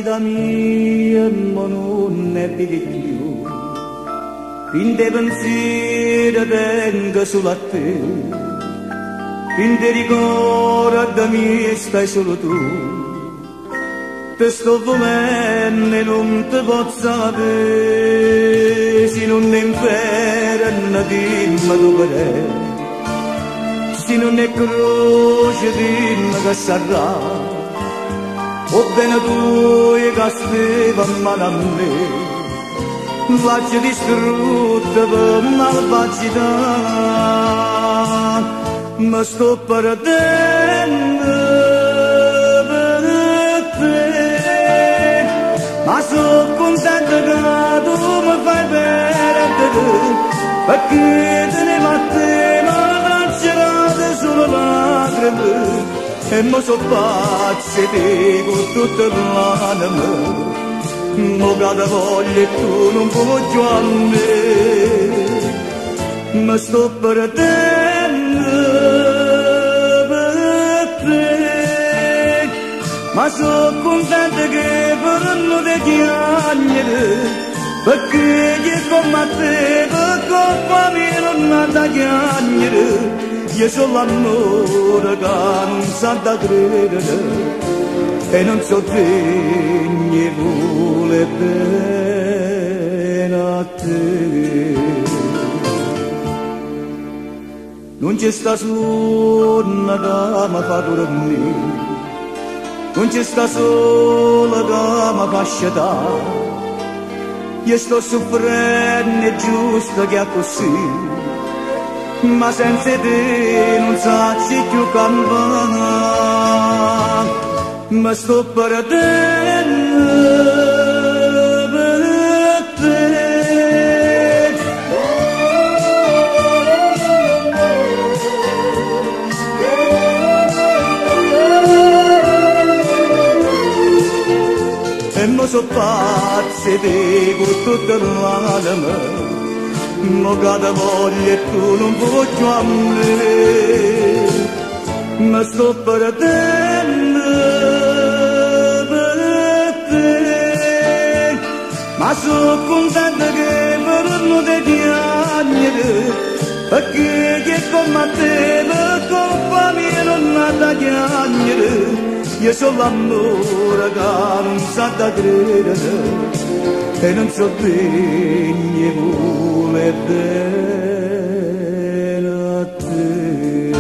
vita mia ma non è più, in dei pensieri tengo solo a te, in dei ricordi mi stai solo tu, te sto volendo e non ti posso avere, se non è inferno dimmi dove, se non è croce dimmi che sarà, o bene tu e che stava male a me, faccia distrutta per malvagità, ma sto perdendo per te, ma sono contento che tu mi fai perdere, perché te ne va a te, ma traccerate solo lacrime, e mi sono pazze te con tutta l'anima. Mo cada voglia e tu non voglio a me, ma sto perdendo per te, ma sono contenta che per non ti chiamare, perché io come te per colpa mia non ha da chiamare, io sono l'amore che non sa da credere e non so degni vuole bene a te. Non c'è sta suona che mi fa dormire, non c'è sta sola che mi fa sciatare, io sto soffrendo è giusto che è così, ma senza te non sacci più campare, ma sto perdendo per te. E mo so pazze te con tutta l'anima, mo cada voglia e tu non voglio a me, ma sto perdendo per te, ma sono contenta che per non ti chiamare, perché che come te per colpa mia non ha da chiamare, io sono l'amore che non sa da credere e non so bene vuole bene a te,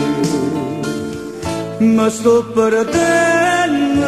ma sto perdendo